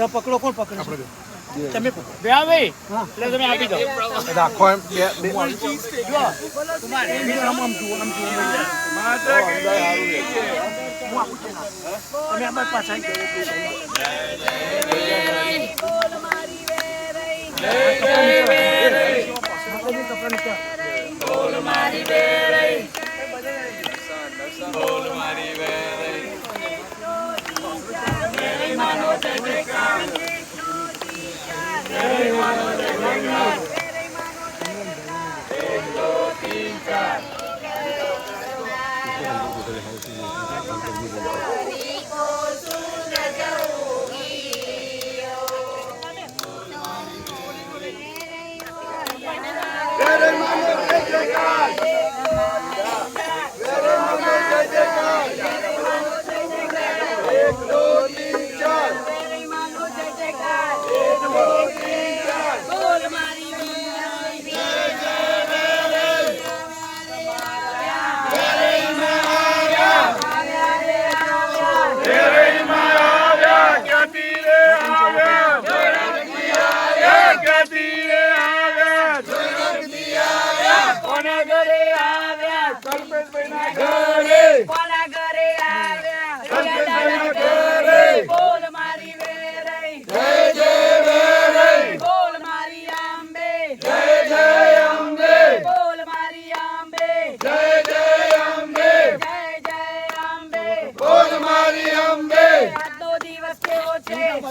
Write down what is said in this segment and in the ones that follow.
પકડો કોણ પકડો તમે બે ભાઈ એટલે તમે આપી દો રાખો એમ બે આમ તમે અમાર પાછા બોલ મારી બેરઈ બોલ મારી બેરઈ માનો જય જયકાર માનો જય જયકાર 1 2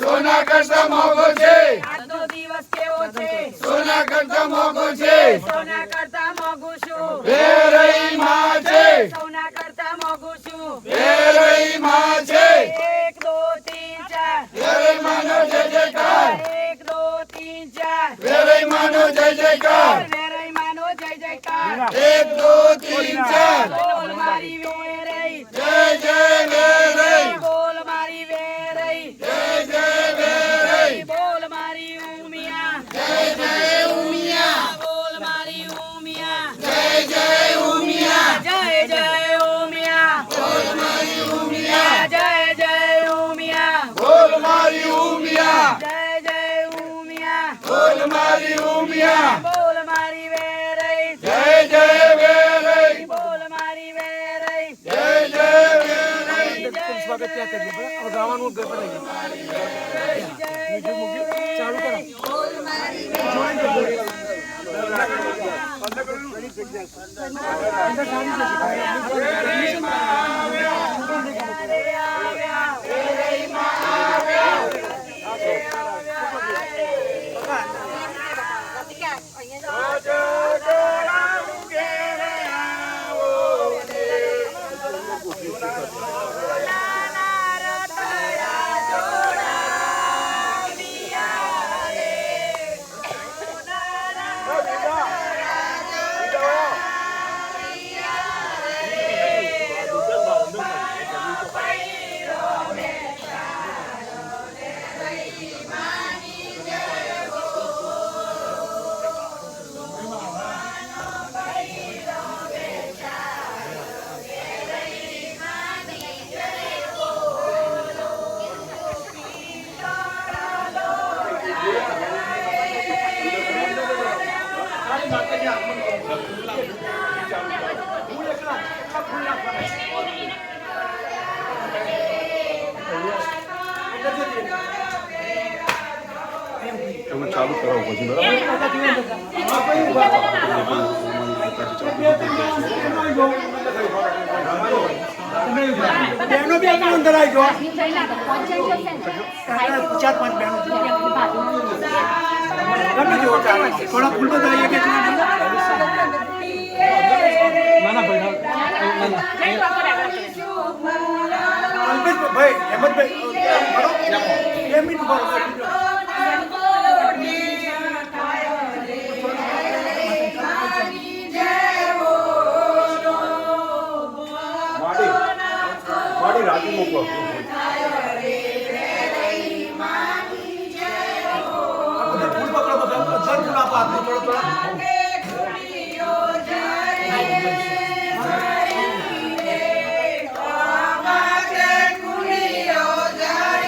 સોના કરતા મોંઘો છે આજનો દિવસ કેવો છે સોના કરતા મોંઘો છે સોના કરતા મોંઘો છું વેરઈ માં છે સોના કરતા મોંઘો છું વેરઈ માં છે 1 2 3 4 વેરઈ માનો જય જયકાર 1 2 3 4 વેરઈ માનો જય જયકાર વેરઈ માનો જય જયકાર 1 2 3 4 બોલ મારી વેરઈ જય જય વેરઈ બોલ મારી વેરઈ જય જય વેરઈ બોલ મારી ઉમિયા જય જય ઉમિયા બોલ મારી ઉમિયા જય જય ઉમિયા જય જય ઉમિયા બોલ મારી ઉમિયા જય જય ઉમિયા બોલ મારી ઉમિયા જય જય ઉમિયા બોલ મારી ઉમિયા બોલ મારી વેરઈ જય જય વેરઈ બોલ મારી વેરઈ જય જય વેરઈ સ્વાગત ત્યાં કરીએ બરાબર હવે ગાવાનું બનાવીએ ચાલુ કરો બોલ મારી ચાલુ કરાવો પછી બરાબર બહેનો બી આપણે અંદર આવી ગયો 4-5 બહેનો ગમે તેવો ચાલે થોડા ફૂલ બતાવીએ કે ના ભાઈ અલ્પેશભાઈ હેમંતભાઈ 2 મિનિટ બરોબર રાજી મૂકો જય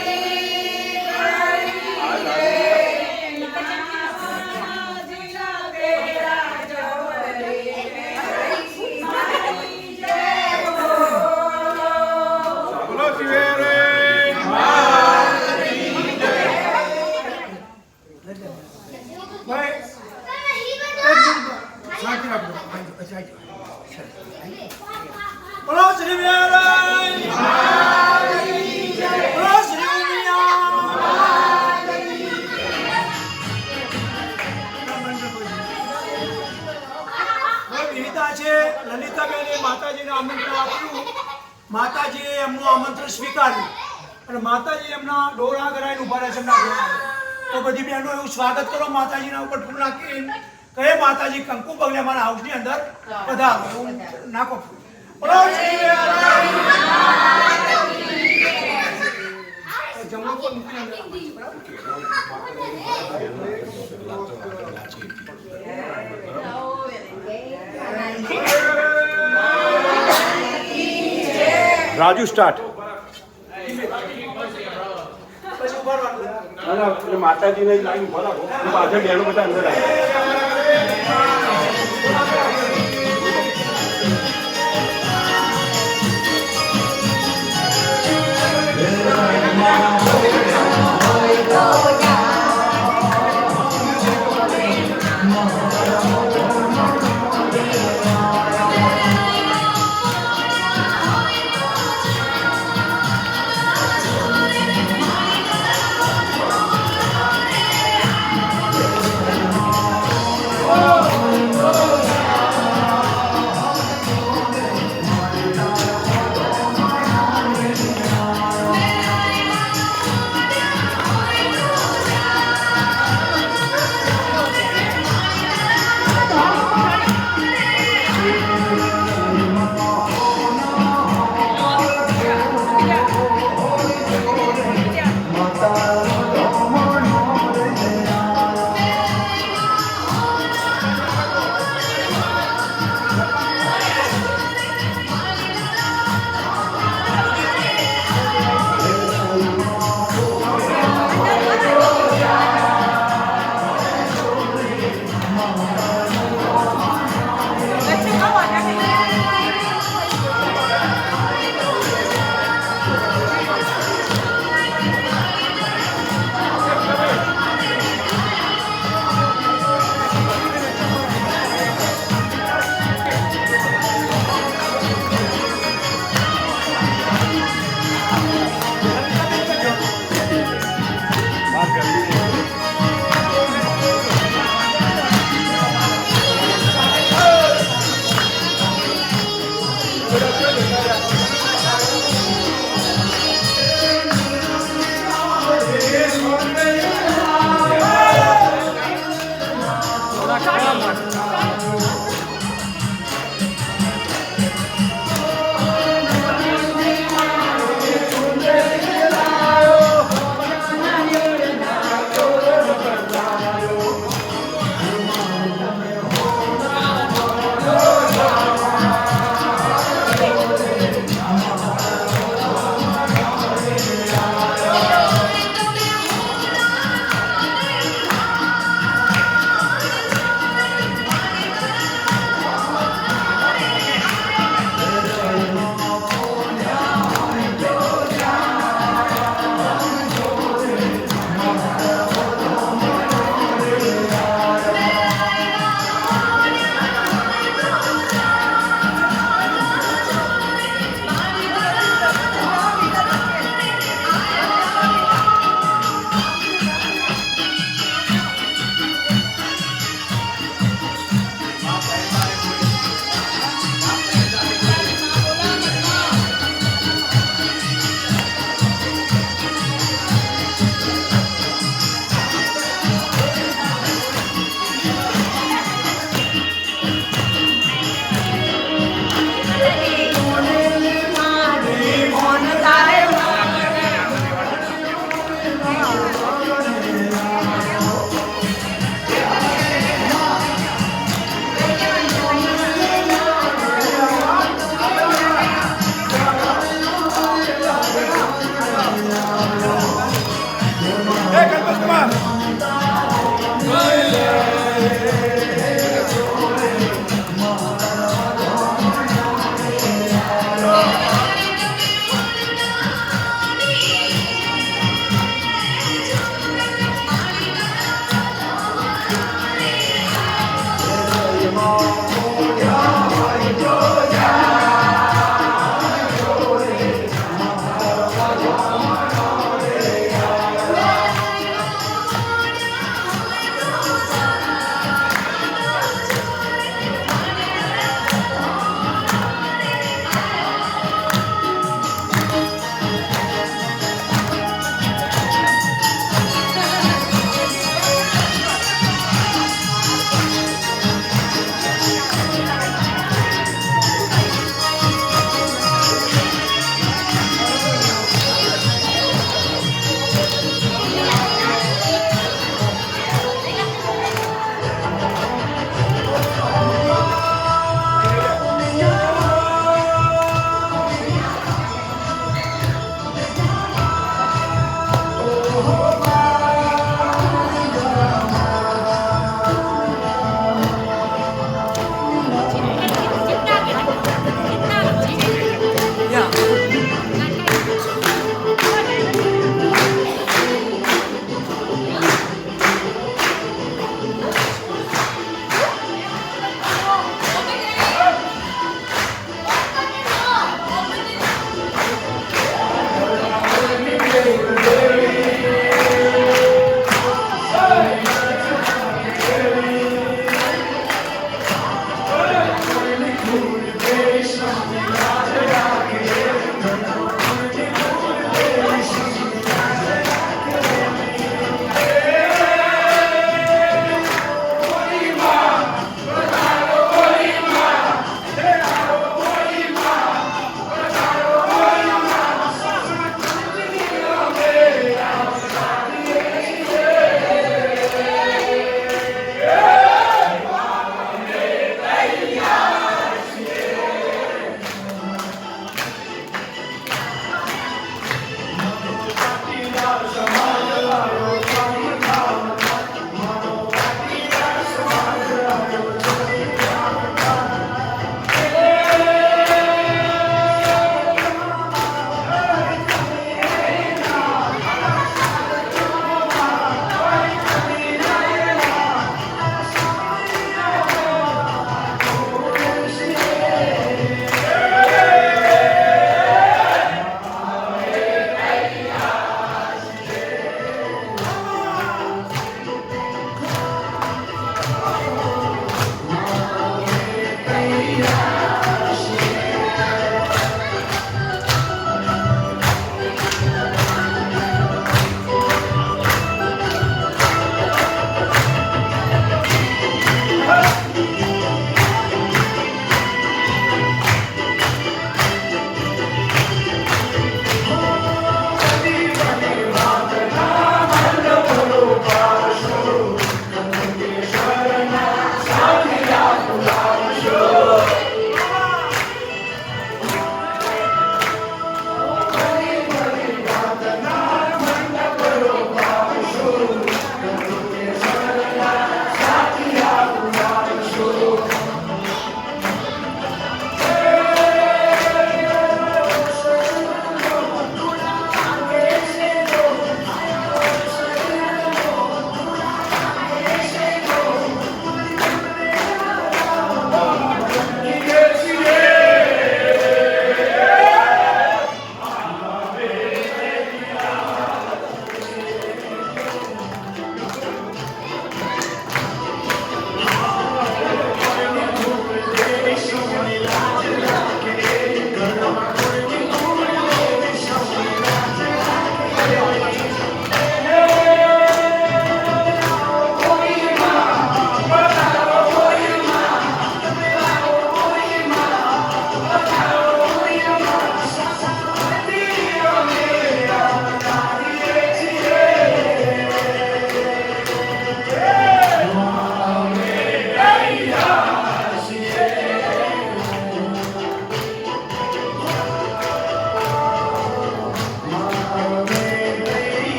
આમંત્રણ આપ્યું, માતાજીએ એમનું આમંત્રણ સ્વીકાર્યું અને માતાજી એમના ડોળા કરાવીને ઉભા રહે છે એમના ઘોડા. તો બધી બહેનો એવું સ્વાગત કરો માતાજીના ઉપર ફૂલ નાખીને કહે માતાજી કંકુ પગલે મારા હાઉસની અંદર પધારો. નાખો ફૂલ. બોલો શ્રી જમણો પર મૂકીને અંદર રાજુ સ્ટાર્ટ. પછી ઉભા રહેવાનું. માતાજીને લાઈન ઉભા રાખો. પાછળ બેનો બધા અંદર આવે.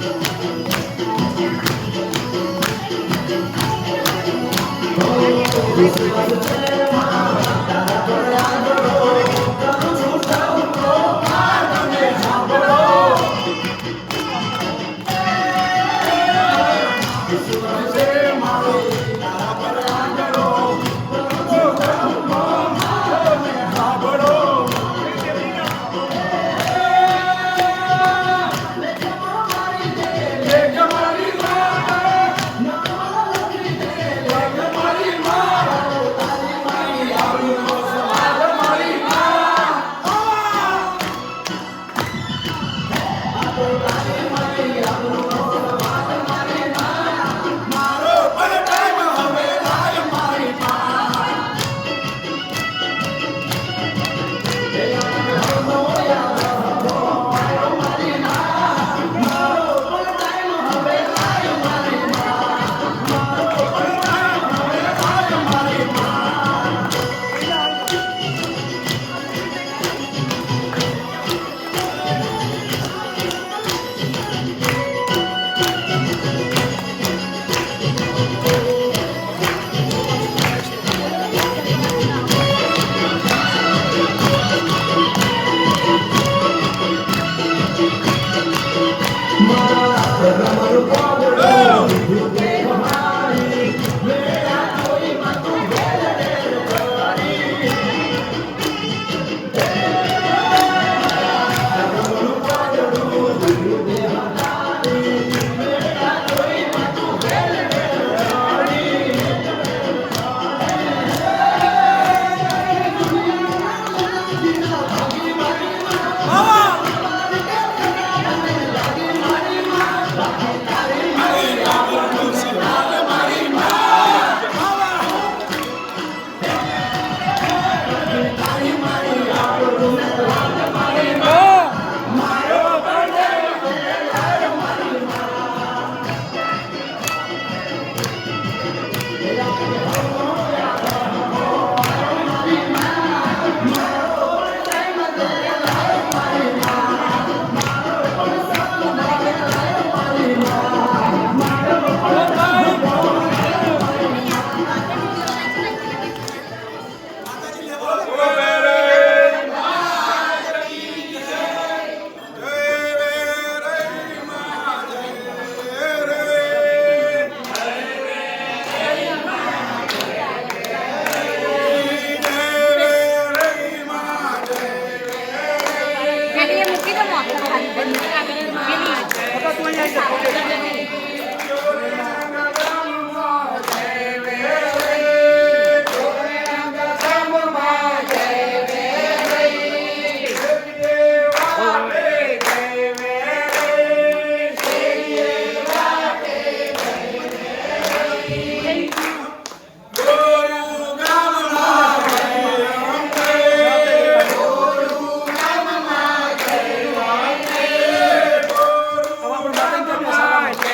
હવે આપણે માતાજી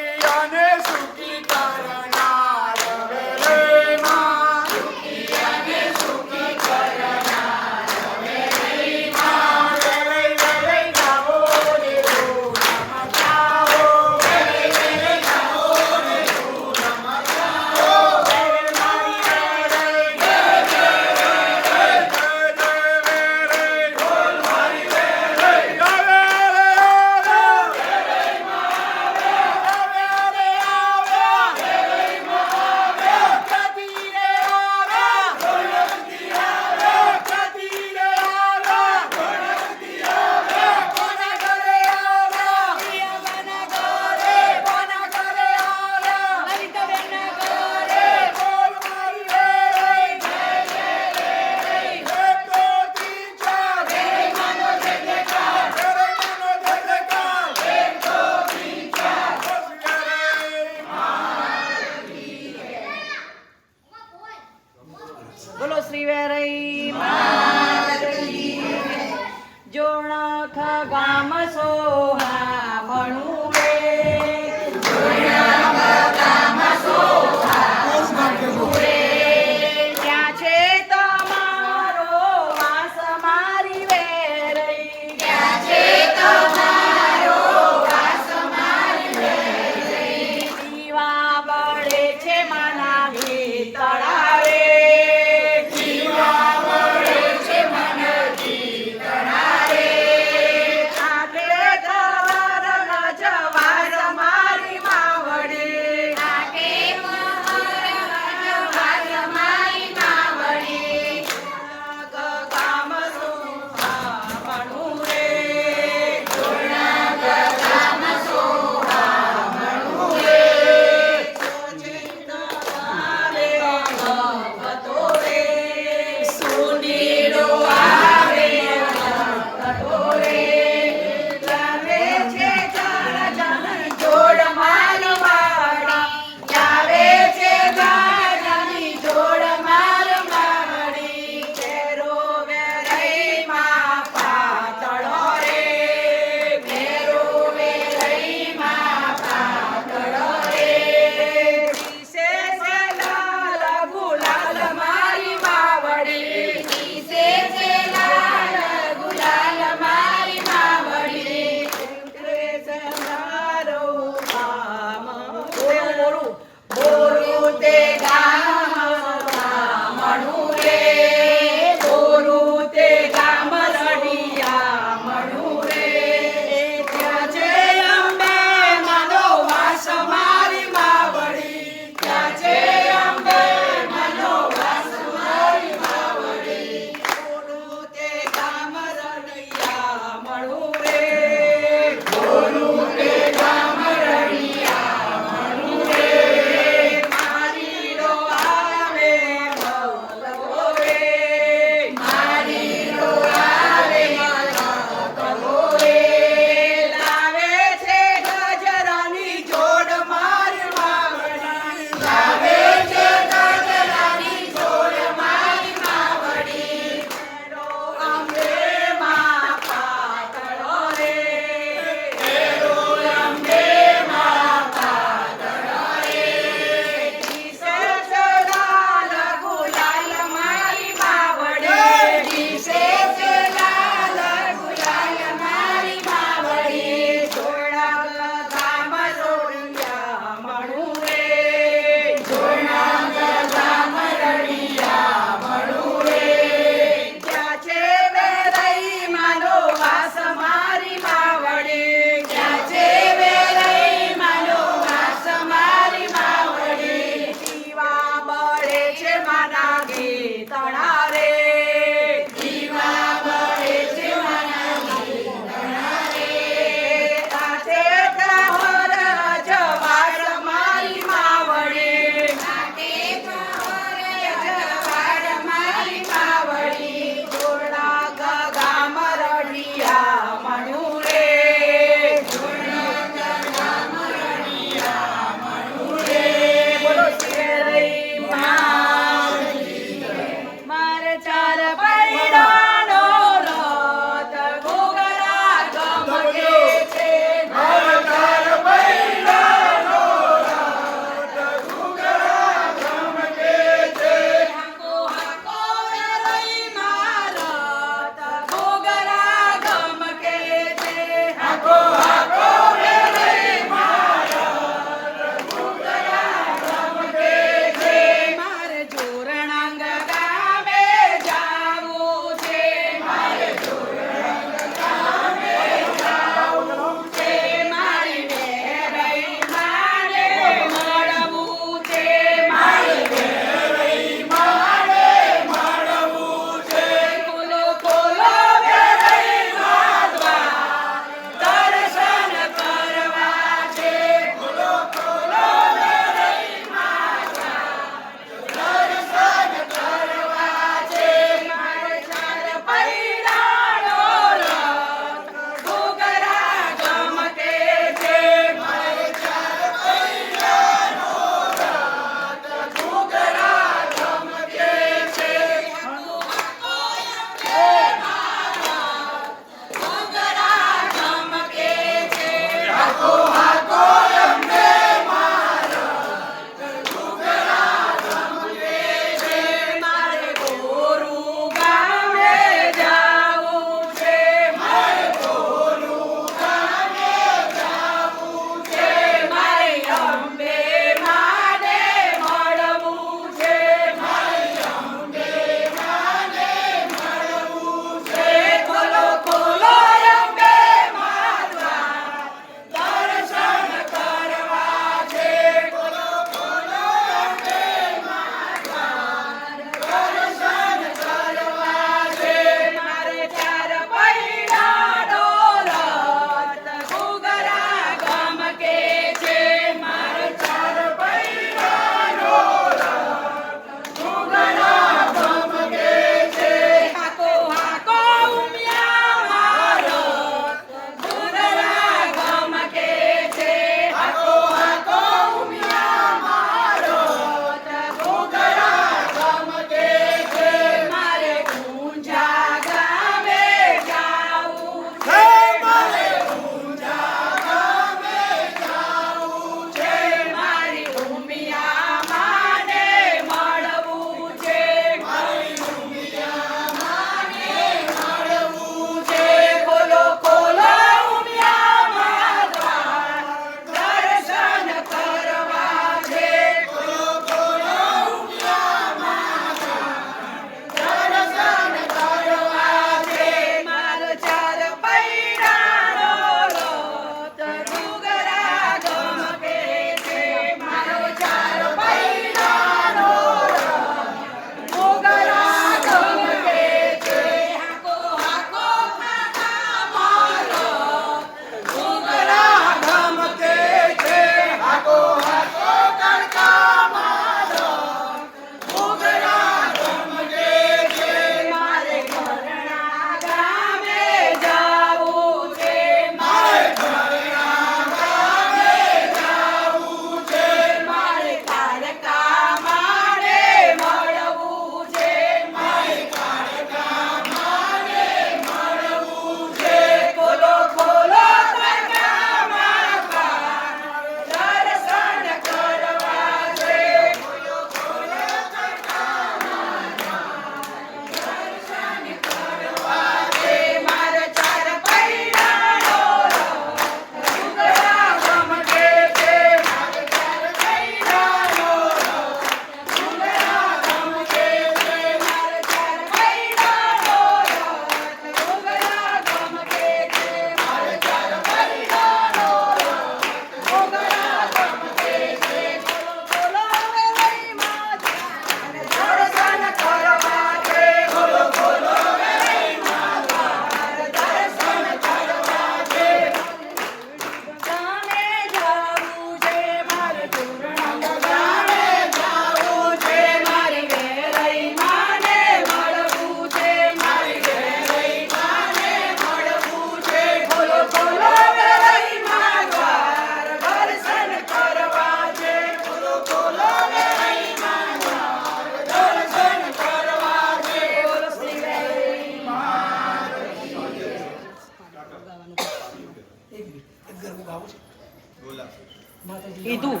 કીધું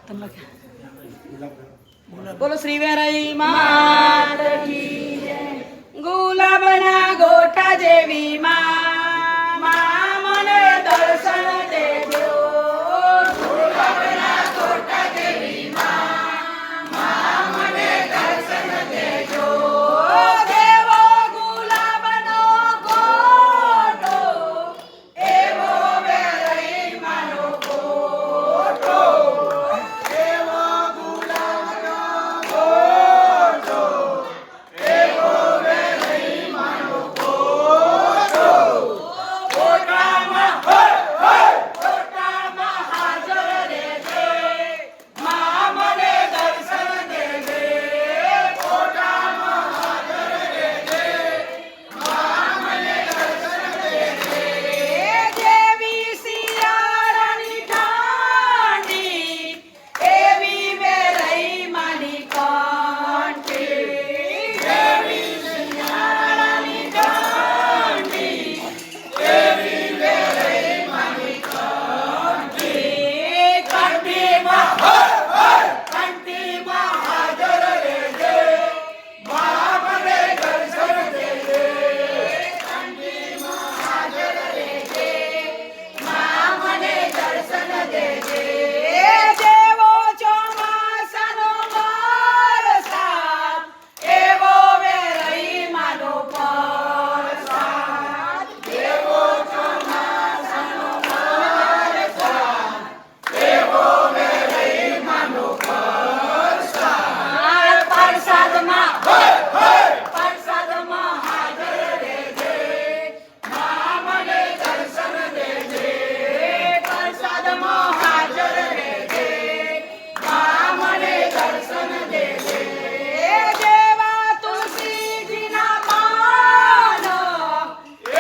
તમને બોલો શ્રી વેરાઈ માત કી જય. ગુલાબના ગોટા જેવી માં મને દર્શન દેજો. ગુલાબના ગોટા જેવી માં મને દર્શન દેજો. દેવો ગુલાબનો ગોટો એવો વેરાઈ માનો ગોટો. એવો ગુલાબનો ગોટો એવો વેરાઈ માનો ગોટો. ગોટામાં ગોટામાં હાજર રહેજે માં મને દર્શન દેજે. ગોટામાં હાજર રહેજે માં મને દર્શન દેજે. દેવી શિયાળાની ઠંડી એવી વેરાઈ માની કંઠી. દેવી શિયાળાની ઠંડી એવી વેરાઈ માની કંઠી. કંઠીમાં હાજર રહેજે માં મને દર્શન દેજે. કંઠીમાં હાજર રહેજે માં મને દર્શન દેજે. જેવો ચોમાસાનો વરસાદ એવો વેરાઈ માનો પ્રસાદ. જેવો ચોમાસાનો વરસાદ એવો વેરાઈ માનો પ્રસાદ. પ્રસાદમાં હાજર રહેજે માં મને દર્શન દેજે. પ્રસાદમાં હાજર રહેજે માં મને દર્શન દેજે. જેવા તુલસીજીના પાન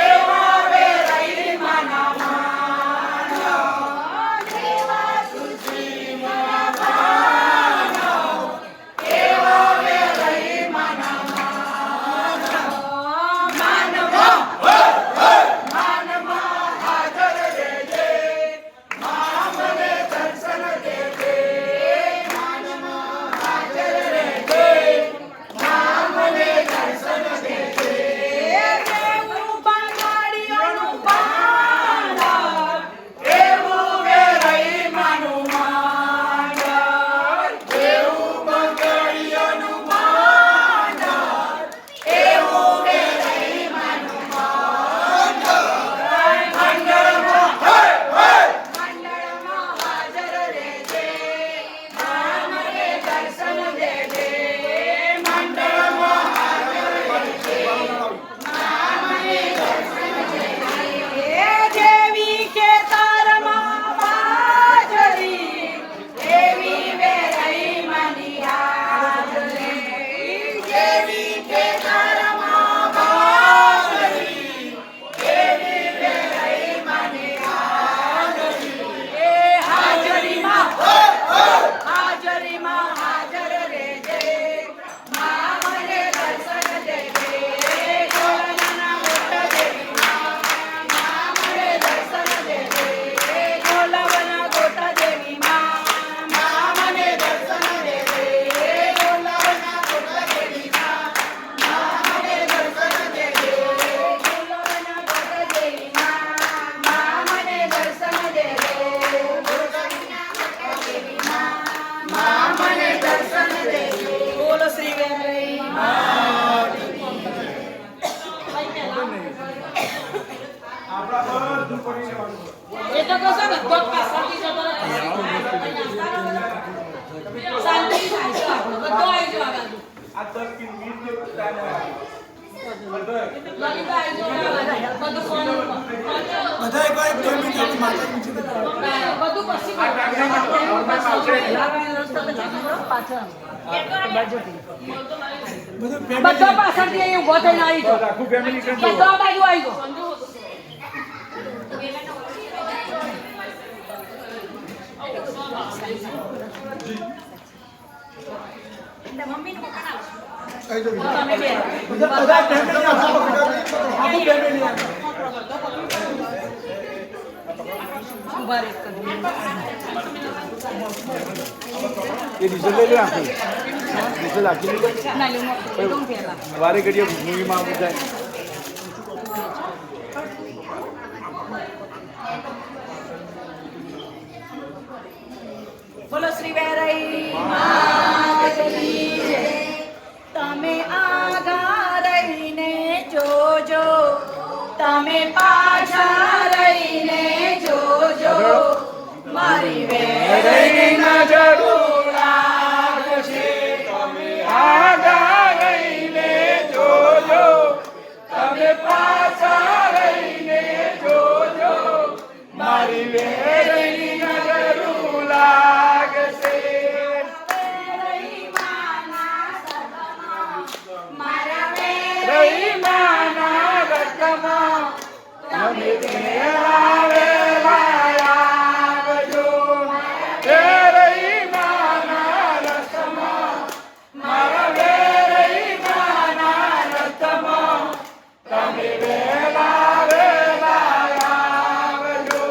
એવા વેરાઈ માના માન. જેવા તુલસીજીના પાન એવા વેરાઈ માના માન. માનમાં હાજર રહેજે માં મને દર્શન દેજે. માનમાં હાજર રહેજે માં મને દર્શન દેજે. દેવું બંગાળીઓનું પાન એવું વેરાઈ માનું માન. દેવું બંગાળીઓનું પાન એવું વેરાઈ માનું માન. મંડળમાં હાજર રહેજે માં મને દર્શન દેજે. મંડળમાં હાજર રહેજે માં મને દર્શન દેજે. જેવી ખેતરમાં બાજરી એવી વેરાઈ માની હાજરી. જેવી ખેતરમાં બાજરી એવી વેરાઈ માની હાજરી. એ હાજરીમાં હાજર રહેજે માં મને દર્શન દેજે. ગોલાના ગોટા દેવી માં મને દર્શન દેજે. ગોલાના ગોટા દેવી માં મને દર્શન દેજે. ગોલાના ગોટા દેવી માં મને દર્શન દેજે. ગોલાના ગોટા દેવી માં મને દર્શન દેજે. મને દર્શન દેજે. બોલો શ્રી વેરાઈ માત કી જય. એ તો કહો છો ને તો પાછળથી જતો રહે. શાંતિ થાય છે આપણો બધો આવી જો આ બાજુ. લલિતા આવી જો બધું ફોન બધા એક વાર 2 મિનિટ આપણી માતાજી નીચે બધું પછી બધો પાછળથી અહીં ઉભો થઈને આવી જાઓ. આખું ફેમિલી કરી દો. બધો આ બાજુ આવી જાઓ. તમે બે. બધા ફેમિલી આખું ફેમિલી ઉભા રહે એક એ ડીઝલ લઈ લે આખું ડીઝલ આખી લઈ લે ના લે એકદમ પહેલા વારે ઘડીએ મૂવીમાં આવું જાય બોલો શ્રી વેરાઈ માતની જય. તમે આગા રહીને જોજો, તમે પાછા રહીને જોજો, મારી વેરાઈ જરૂર લાગશે તમે આગા રહીને જોજો તમે પાછા રહીને જોજો મારી વેરની જરૂર લાગશે રહી માના રકમા તમે વેરાવેલા આવજો હે રહી માના રકમા મારા વેરી માના રકમા તમે વેલા આવજો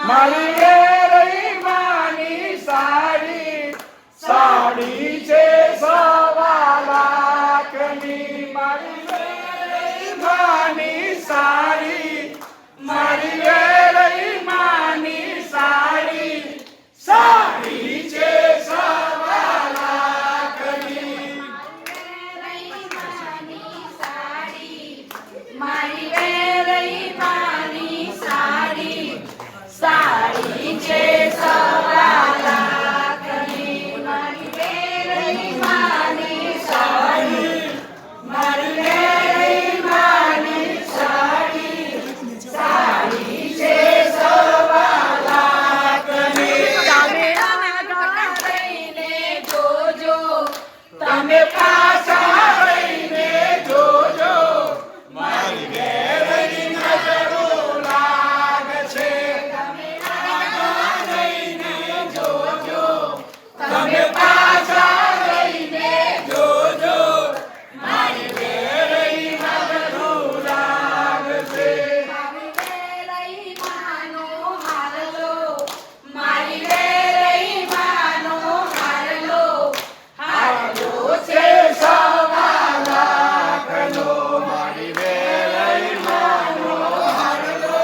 મારી વેરી માની સાડી સાડી છે સવા લાખની મારી વેરી માની સાડી મારી વેરી માની સાડી સાડી છે સવા લાખની મારી વેરાઈ માની સાડી સાડી છે સવા લાખની. મારી વેરાઈ માની સાડી મારી વેરાઈ માની સાડી સાડી છે સવા લાખની. તમે આગા રહીને જોજો, તમે પાછા રહીને જોજો, મારી વેરની જરૂર લાગશે તમે આગા રહીને જોજો, તમે પાછા રહીને જોજો મારી વેરની જરૂર લાગશે મારી વેરાઈ માનો હારલો, મારી વેરાઈ માનો હારલો, હારલો છે સવા લાખનો મારી વેરની માનો હારલો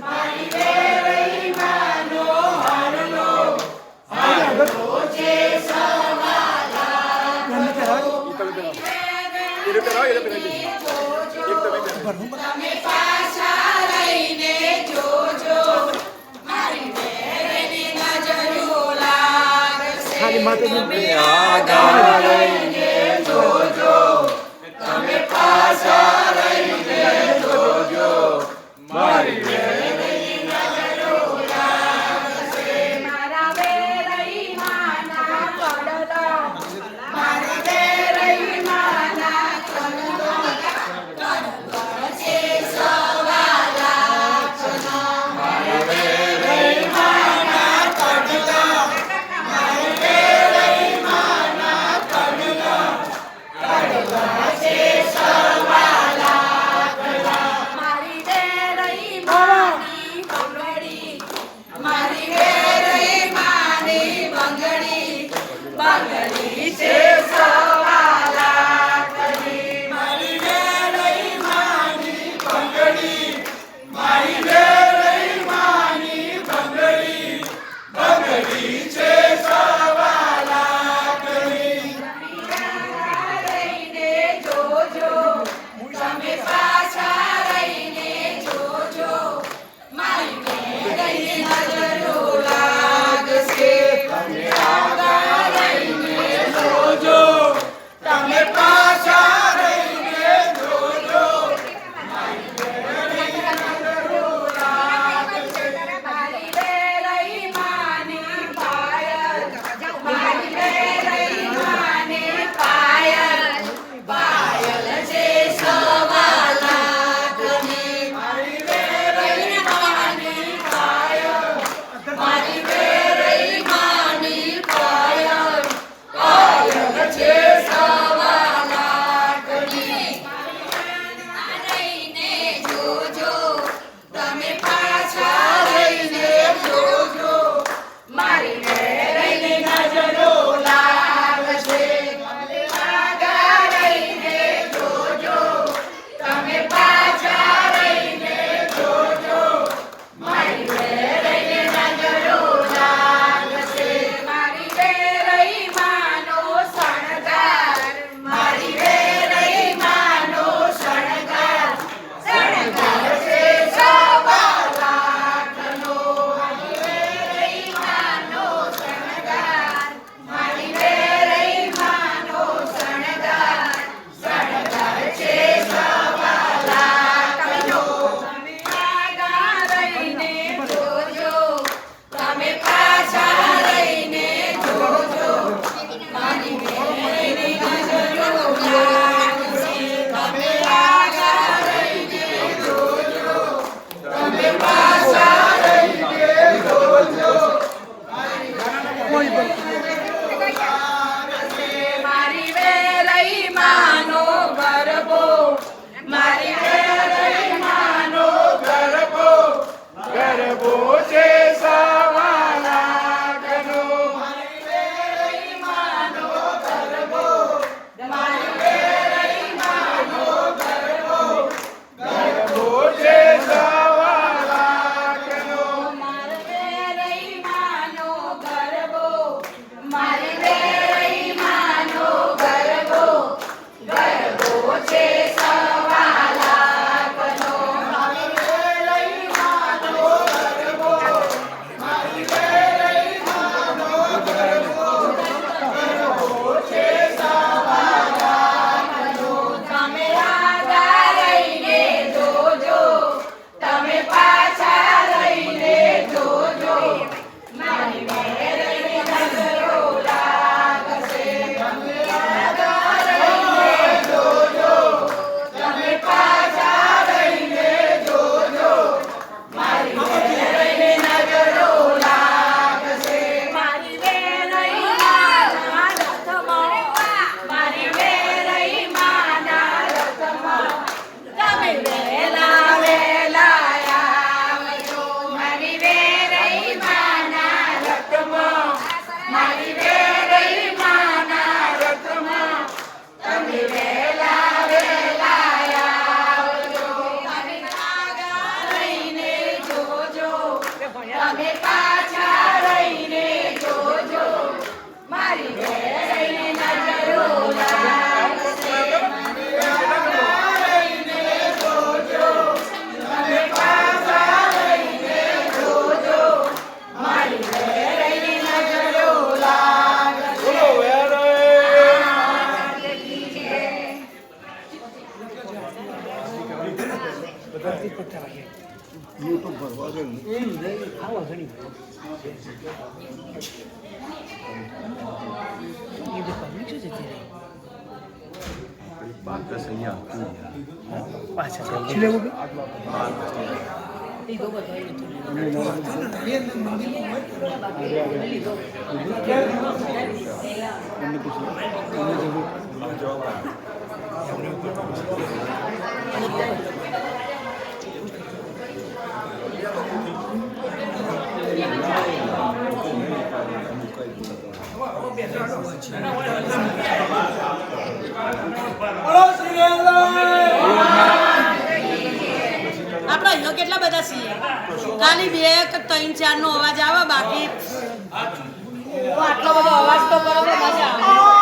મારી વેરાઈ માનો હારલો, હારલો છે સવા લાખનો. તમે પાછા રહીને જોજો, મારી વેરની નજરો લાગશે. તમે આગા રહીને જોજો, તમે પાછા રહીને જોજો, મારી વેરની નજરો લાગશે. મારા વેરાઈ માના કડલા, મારી વેરાઈ માના કડલા, કડલા છે સવા લાખનો. મારી વેરાઈ માના કડલા, મારી વેરાઈ માના કડલા, કડલા છે સવા આપણે અહીંયા કેટલા બધા છીએ ખાલી 2 કે 3 4 નો અવાજ આવે બાકી આટલો બધો અવાજ તો કરો તો મજા આવે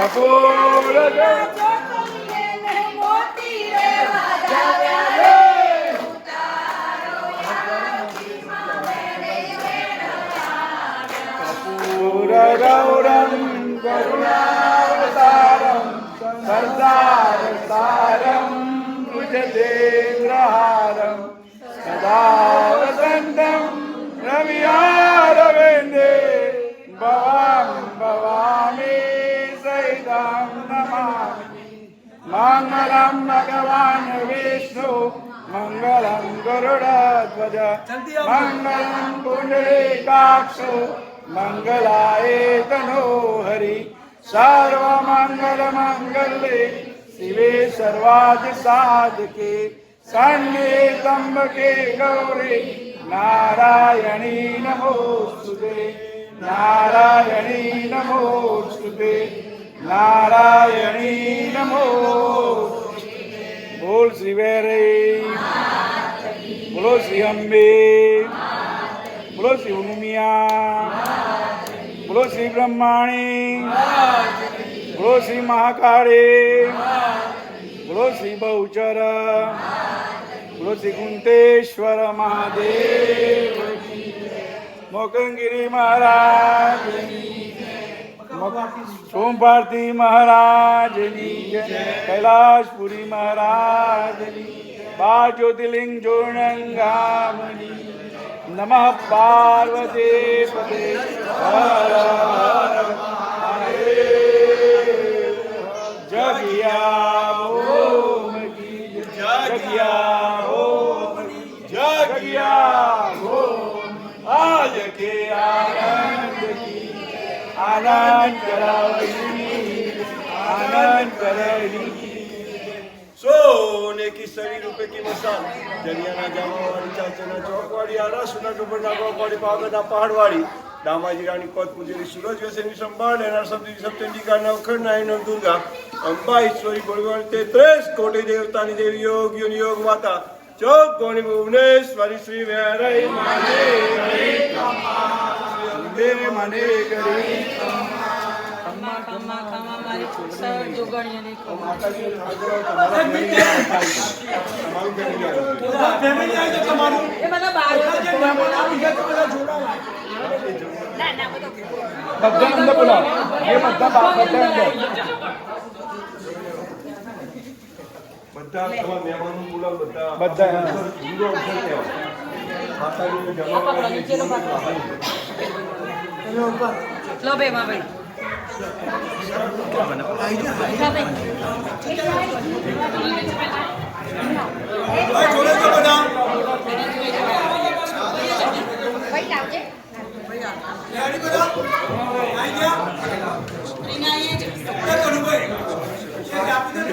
કપૂર ગૌરમ કરુણાવતારમ સંસાર સારમ ભુજદેન્દ્રહારમ સદા વસંતમ રવિયારવિંદે ભવામ ભવામી સહિતમ નમામિ મંગલમ ભગવાન વિષ્ણુ મંગલમ ગરુડધ્વજ મંગલમ પુંડરીકાક્ષો મંગલાય તનો હરિ સર્વમંગલ મંગલે શિવે સર્વાદ સાધકે શરણ્યે ત્રંબકે ગૌરી નારાયણી નમોસ્તુતે નારાયણી નમોસ્તુતે નારાયણી નમો બોલ શ્રી વેરી બોલો શ્રી અંબે બોલો શ્રી ઉમિયા બોલો શ્રી બ્રહ્માણી બોલો શ્રી મહાકાળી બોલો શ્રી બહુચર બોલો શ્રી કુંટેશ્વર મહાદેવ મોકંગીરી મહારાજ સોમપાર્થી મહારાજની કૈલાસપુરી મહારાજની 12 જ્યોતિર્લિંગ જોર્ણંગામણી નમઃ પાર્વતી પતે હર હર મહાદેવ જગિયા ઓમ કી જગિયા ઓમ જગિયા ઓમ આજ કે આનંદ કી આનંદ કરાવની આનંદ કરેલી सोने की सड़ी रुपए की मसाल जरियाना जामावाड़ी चाचना चौकवाड़ी आरा सुना डुबर नागवाड़ी पागना पहाड़वाड़ी दामाजी रानी पद पूजेली सूरज व्यसनी संभाળ એના શબ્દ સપ્તંડિકા નવખર નાયન દુર્ગા અંબા ઈશ્વરી બોલવાળ 33 કોટી દેવતાની દેવી યોગીઓની યોગ માતા ચોક કોણી ભુવનેશ્વરી શ્રી વેરઈ માને કરી દેવ માને કરી ફેમિલી આવી તો તમારું એ બધા બહાર જે મહેમાન આવી ગયા તો બધા જોડાવા બધા અંદર બોલાવો એ બધા બધા અંદર બધા તમારા મહેમાનો બોલાવ બધા બધા હીરો અવસર કહેવાય માતાજીને જમાડવાની એનો ઉપર લો બે માં ભાઈ ભાઈ જોડે તો બધા રેડી બધા આવી ગયા એ કનુભાઈ એ આપી દે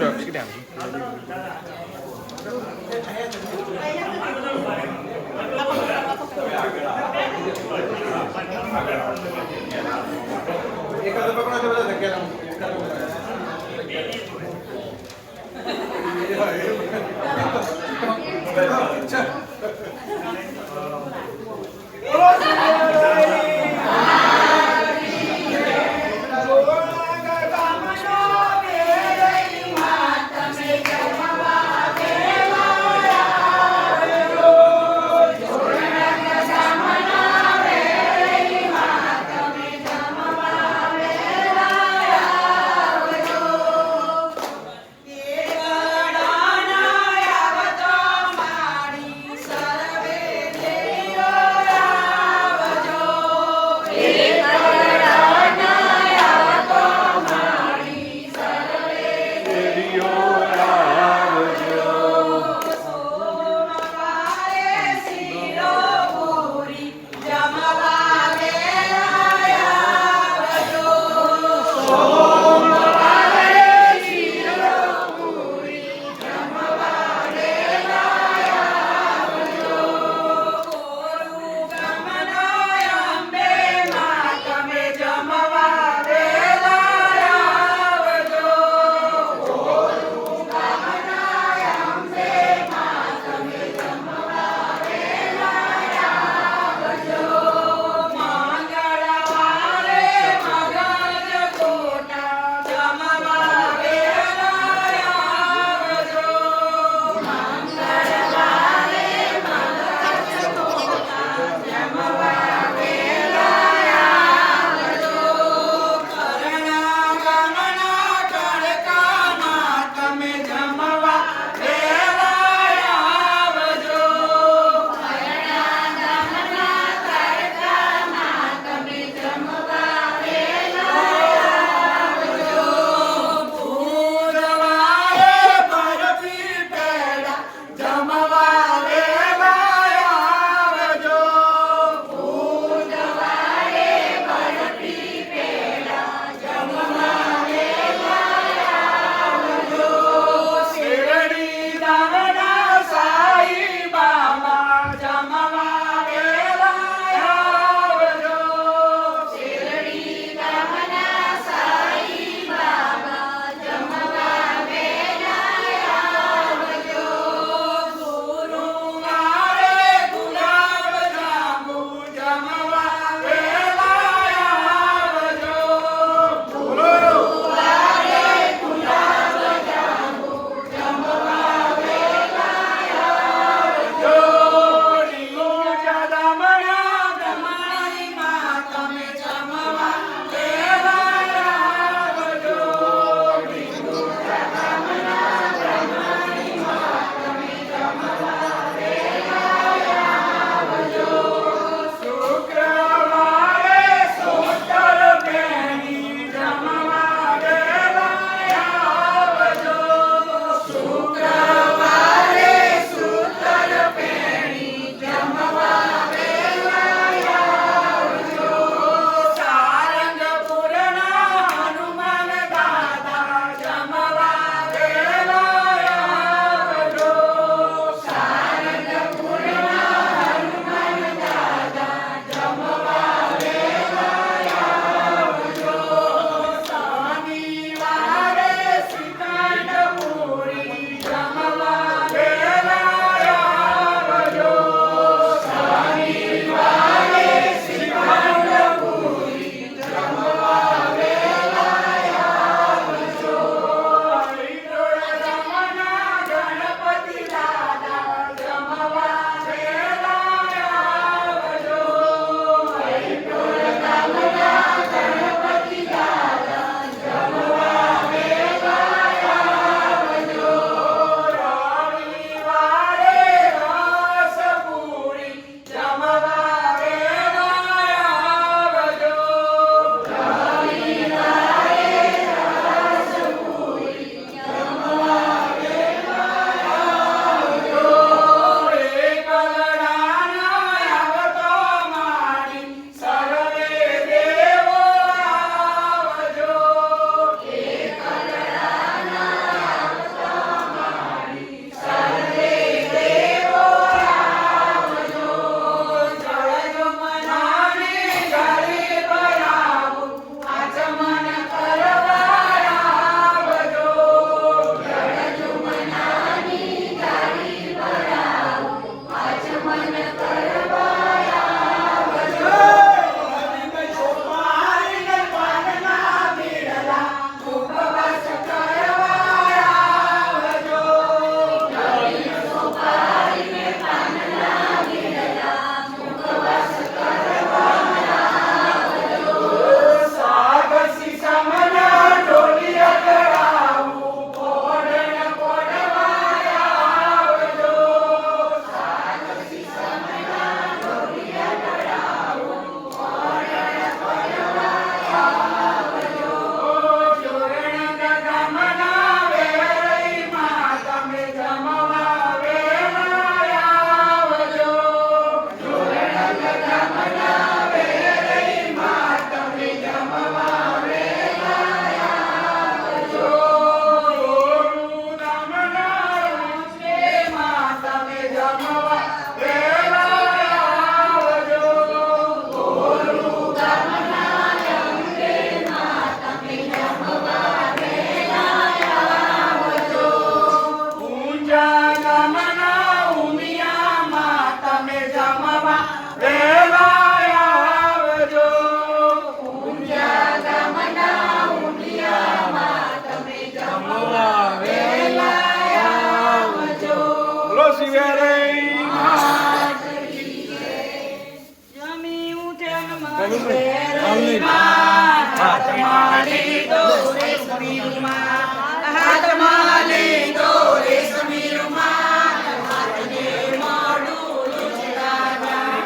હાથમાં લીધો રેશમી રૂમાલ, હાથમાં લીધો રેશમી રૂમાલ, હાથને મોઢું લૂછતા જાઓ,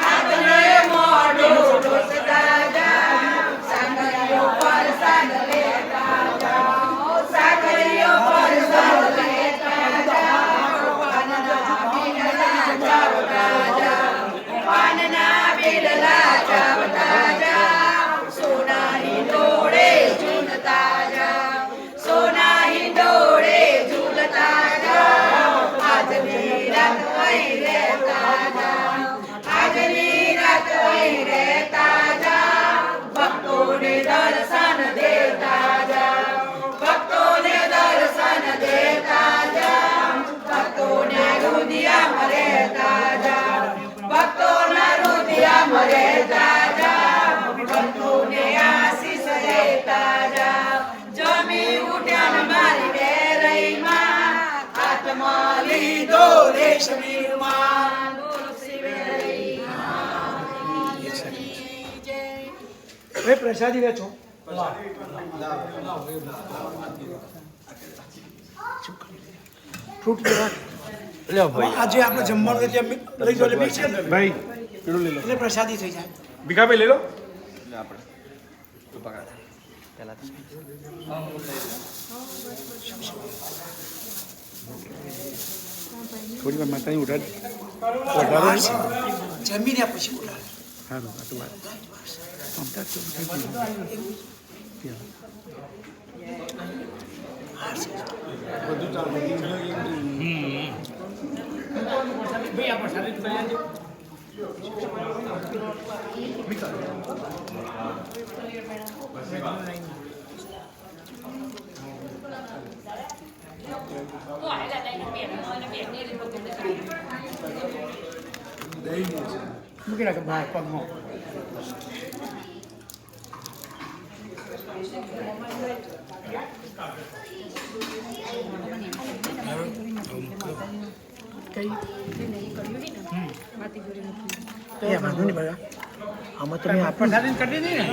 હાથને મોઢું લૂછતા જાઓ, સાંકળીઓ પર સાગ લેતા જાઓ, સાંકળીઓ પર સાગ લેતા જાઓ, પાનના બીડલા ચાવતા જાઓ, પાનના બીડલા ચાવતા જાઓ, સોના હિંડોળે ઝૂલતા જાઓ, સોના હિંડોળે ઝૂલતા જાઓ, આજની રાત અહીં રહેતા જાઓ, આજની રાત અહીં રહેતા જાઓ, ભક્તોને દર્શન દેતા જાઓ, ભક્તોને દર્શન દેતા જાઓ, ભક્તોને હૃદયમાં રહેતા જાઓ, ભક્તોના હૃદયમાં રહેતા જાઓ, ભક્તોને આશીષ દેતા જાઓ, જમી ઉઠ્યા મારી વેરઈમાં, હાથમાં લીધો રેશમી રૂમાલ, બોલો શ્રી વેરઈ માતની જય. હવે પ્રસાદી વેચો. ફ્રૂટ લેવા આજે આપણે જમવાનું એટલે લઈ જાઓ એટલે મિક્સ કરી દો. ભાઈ પેલું લઈ લો એટલે પ્રસાદી થઈ જાય. ભીખાભાઈ લઈ લો થોડી વાર માતાની ઉઠાડ જમીને પછી ઉઠાડે. સારું આ તો વાત મૂકી રાખે બહાર પગમાં. આમાં તમે પ્રસાદી કરી દીધી ને.